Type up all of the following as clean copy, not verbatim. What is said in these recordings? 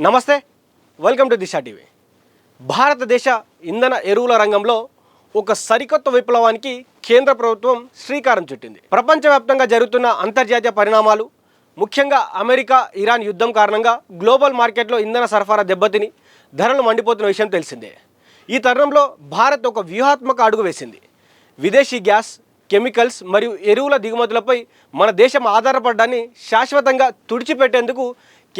నమస్తే, welcome to Disha TV. భారతదేశ ఇంధన ఎరువుల రంగంలో ఒక సరికొత్త విప్లవానికి కేంద్ర ప్రభుత్వం శ్రీకారం చుట్టింది. ప్రపంచవ్యాప్తంగా జరుగుతున్న అంతర్జాతీయ పరిణామాలు, ముఖ్యంగా అమెరికా ఇరాన్ యుద్ధం కారణంగా గ్లోబల్ మార్కెట్లో ఇంధన సరఫరా దెబ్బతిని ధరలు మండిపోతున్న విషయం తెలిసిందే. ఈ తరుణంలో భారత్ ఒక వ్యూహాత్మక అడుగు వేసింది. విదేశీ గ్యాస్, కెమికల్స్ మరియు ఎరువుల దిగుమతులపై మన దేశం ఆధారపడడాన్ని శాశ్వతంగా తుడిచిపెట్టేందుకు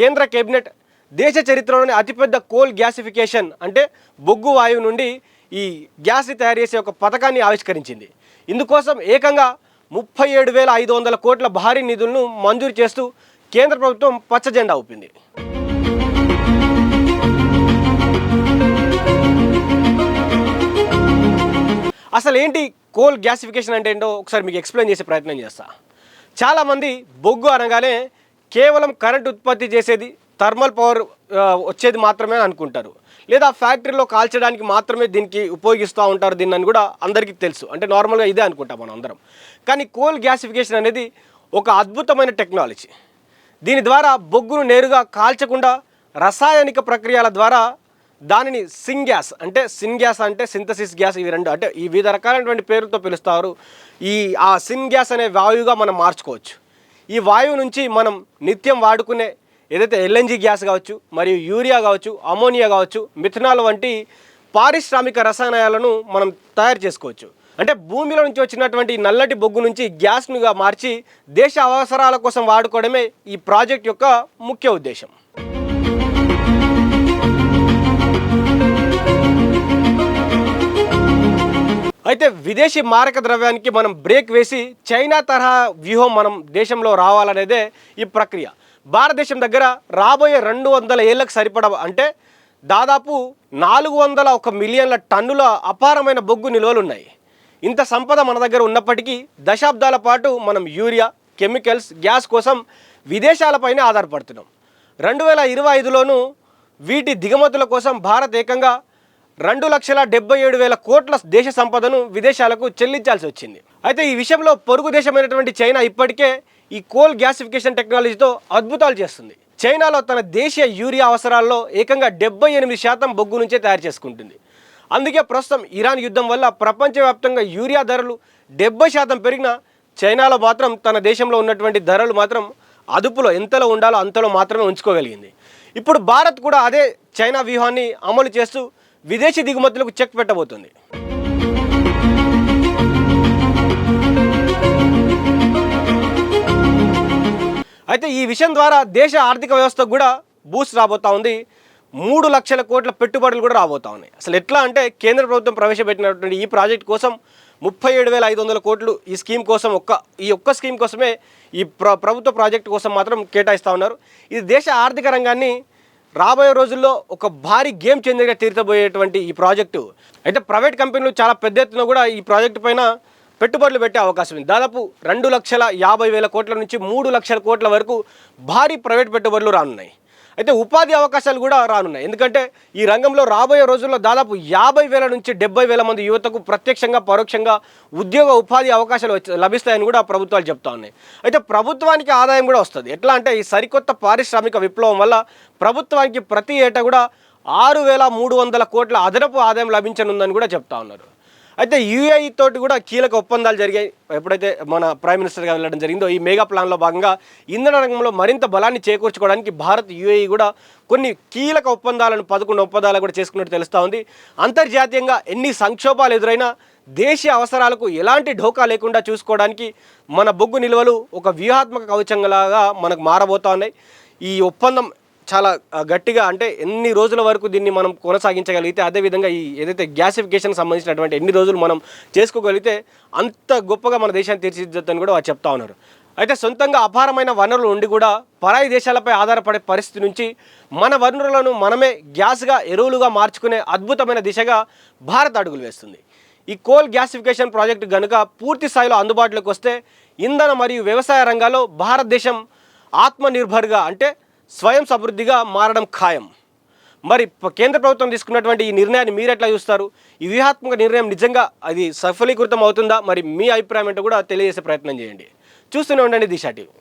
కేంద్ర కేబినెట్ దేశ చరిత్రలోని అతిపెద్ద కోల్ గ్యాసిఫికేషన్ అంటే బొగ్గు వాయువు నుండి ఈ గ్యాస్ని తయారు చేసే ఒక పథకాన్ని ఆవిష్కరించింది. ఇందుకోసం ఏకంగా 37,500 కోట్ల భారీ నిధులను మంజూరు చేస్తూ కేంద్ర ప్రభుత్వం పచ్చ జెండా ఊపింది. అసలు ఏంటి కోల్ గ్యాసిఫికేషన్ అంటే ఏంటో ఒకసారి మీకు ఎక్స్ప్లెయిన్ చేసే ప్రయత్నం చేస్తా. చాలామంది బొగ్గు అనగానే కేవలం కరెంట్ ఉత్పత్తి చేసేది, థర్మల్ పవర్ వచ్చేది మాత్రమే అనుకుంటారు, లేదా ఫ్యాక్టరీలో కాల్చడానికి మాత్రమే దీనికి ఉపయోగిస్తూ ఉంటారు దీన్ని అని కూడా అందరికీ తెలుసు. అంటే నార్మల్గా ఇదే అనుకుంటాం మనం అందరం. కానీ కోల్ గ్యాసిఫికేషన్ అనేది ఒక అద్భుతమైన టెక్నాలజీ. దీని ద్వారా బొగ్గును నేరుగా కాల్చకుండా రసాయనిక ప్రక్రియల ద్వారా దానిని సిన్గ్యాస్ అంటే సింథసిస్ గ్యాస్, ఇవి రెండు అంటే ఈ వివిధ రకాలైనటువంటి పేరుతో పిలుస్తారు. ఆ సిన్గ్యాస్ అనే వాయువుగా మనం మార్చుకోవచ్చు. ఈ వాయువు నుంచి మనం నిత్యం వాడుకునే ఏదైతే ఎల్ఎన్జీ గ్యాస్ కావచ్చు, మరియు యూరియా కావచ్చు, అమోనియా కావచ్చు, మిథనాల్ వంటి పారిశ్రామిక రసాయనాలను మనం తయారు చేసుకోవచ్చు. అంటే భూమిలో నుంచి వచ్చినటువంటి నల్లటి బొగ్గు నుంచి గ్యాస్నుగా మార్చి దేశ అవసరాల కోసం వాడుకోవడమే ఈ ప్రాజెక్ట్ యొక్క ముఖ్య ఉద్దేశం. అయితే విదేశీ మారక ద్రవ్యానికి మనం బ్రేక్ వేసి చైనా తరహా వ్యూహం మనం దేశంలో రావాలనేదే ఈ ప్రక్రియ. భారతదేశం దగ్గర రాబోయే 200 ఏళ్ళకు సరిపడా అంటే దాదాపు 401 మిలియన్ల టన్నుల అపారమైన బొగ్గు నిల్వలు ఉన్నాయి. ఇంత సంపద మన దగ్గర ఉన్నప్పటికీ దశాబ్దాల పాటు మనం యూరియా, కెమికల్స్, గ్యాస్ కోసం విదేశాలపైనే ఆధారపడుతున్నాం. 2025లోనూ వీటి దిగుమతుల కోసం భారత్ ఏకంగా 2,77,000 కోట్ల దేశ సంపదను విదేశాలకు చెల్లించాల్సి వచ్చింది. అయితే ఈ విషయంలో పొరుగు దేశమైనటువంటి చైనా ఇప్పటికే ఈ కోల్ గ్యాసిఫికేషన్ టెక్నాలజీతో అద్భుతాలు చేస్తుంది. చైనాలో తన దేశీయ యూరియా అవసరాల్లో ఏకంగా 78% బొగ్గు నుంచే తయారు చేసుకుంటుంది. అందుకే ప్రస్తుతం ఇరాన్ యుద్ధం వల్ల ప్రపంచవ్యాప్తంగా యూరియా ధరలు 70% పెరిగినా చైనాలో మాత్రం తన దేశంలో ఉన్నటువంటి ధరలు మాత్రం అదుపులో ఎంతలో ఉండాలో అంతలో మాత్రమే ఉంచుకోగలిగింది. ఇప్పుడు భారత్ కూడా అదే చైనా వ్యూహాన్ని అమలు చేస్తూ విదేశీ దిగుమతులకు చెక్ పెట్టబోతుంది. అయితే ఈ విషయం ద్వారా దేశ ఆర్థిక వ్యవస్థకు కూడా బూస్ట్ రాబోతూ ఉంది. 3 లక్షల కోట్ల పెట్టుబడులు కూడా రాబోతూ ఉన్నాయి. అసలు ఎట్లా అంటే కేంద్ర ప్రభుత్వం ప్రవేశపెట్టినటువంటి ఈ ప్రాజెక్ట్ కోసం 37,500 కోట్లు ఈ స్కీమ్ కోసం ఈ ఒక్క స్కీమ్ కోసమే ఈ ప్రభుత్వ ప్రాజెక్టు కోసం మాత్రం కేటాయిస్తూ ఉన్నారు. ఇది దేశ ఆర్థిక రంగాన్ని రాబోయే రోజుల్లో ఒక భారీ గేమ్ చేంజర్గా తీర్చబోయేటువంటి ఈ ప్రాజెక్టు. అయితే ప్రైవేట్ కంపెనీలు చాలా పెద్ద ఎత్తున కూడా ఈ ప్రాజెక్టు పైన పెట్టుబడులు పెట్టే అవకాశం ఉంది. దాదాపు 2,50,000 కోట్ల నుంచి 3 లక్షల కోట్ల వరకు భారీ ప్రైవేట్ పెట్టుబడులు రానున్నాయి. అయితే ఉపాధి అవకాశాలు కూడా రానున్నాయి. ఎందుకంటే ఈ రంగంలో రాబోయే రోజుల్లో దాదాపు 50,000 నుంచి 70,000 మంది యువతకు ప్రత్యక్షంగా పరోక్షంగా ఉద్యోగ ఉపాధి అవకాశాలు లభిస్తాయని కూడా ప్రభుత్వాలు చెప్తా ఉన్నాయి. అయితే ప్రభుత్వానికి ఆదాయం కూడా వస్తుంది. ఎట్లా అంటే ఈ సరికొత్త పారిశ్రామిక విప్లవం వల్ల ప్రభుత్వానికి ప్రతి ఏటా కూడా 6,300 కోట్ల అదనపు ఆదాయం లభించనుందని కూడా చెప్తా ఉన్నారు. అయితే యూఏఈ తోటి కూడా కీలక ఒప్పందాలు జరిగాయి. ఎప్పుడైతే మన ప్రైమ్ మినిస్టర్గా వెళ్ళడం జరిగిందో ఈ మెగా ప్లాన్లో భాగంగా ఇంధన రంగంలో మరింత బలాన్ని చేకూర్చుకోవడానికి భారత్, యూఏఈ కూడా కొన్ని కీలక ఒప్పందాలను 11 ఒప్పందాలు కూడా చేసుకున్నట్టు తెలుస్తూ ఉంది. అంతర్జాతీయంగా ఎన్ని సంక్షోభాలు ఎదురైనా దేశీయ అవసరాలకు ఎలాంటి ఢోకా లేకుండా చూసుకోవడానికి మన బొగ్గు నిల్వలు ఒక వ్యూహాత్మక కవచంలాగా మనకు మారబోతూ ఉన్నాయి. ఈ ఒప్పందం చాలా గట్టిగా అంటే ఎన్ని రోజుల వరకు దీన్ని మనం కొనసాగించగలిగితే, అదేవిధంగా ఈ ఏదైతే గ్యాసిఫికేషన్కి సంబంధించినటువంటి ఎన్ని రోజులు మనం చేసుకోగలిగితే అంత గొప్పగా మన దేశాన్ని తీర్చిదిద్దని కూడా వారు చెప్తా ఉన్నారు. అయితే సొంతంగా అపారమైన వనరులు ఉండి కూడా పరాయి దేశాలపై ఆధారపడే పరిస్థితి నుంచి మన వనరులను మనమే గ్యాస్గా, ఎరువులుగా మార్చుకునే అద్భుతమైన దిశగా భారత్ అడుగులు వేస్తుంది. ఈ కోల్ గ్యాసిఫికేషన్ ప్రాజెక్టు కనుక పూర్తి స్థాయిలో అందుబాటులోకి వస్తే ఇంధన మరియు వ్యవసాయ రంగాల్లో భారతదేశం ఆత్మనిర్భర్గా అంటే స్వయం సమృద్ధిగా మారడం ఖాయం. మరి కేంద్ర ప్రభుత్వం తీసుకున్నటువంటి ఈ నిర్ణయాన్ని మీరు ఎట్లా చూస్తారు? ఈ వ్యూహాత్మక నిర్ణయం నిజంగా అది సఫలీకృతం అవుతుందా? మరి మీ అభిప్రాయం ఏంటో కూడా తెలియజేసే ప్రయత్నం చేయండి. చూస్తూనే ఉండండి దిశా టీవీ.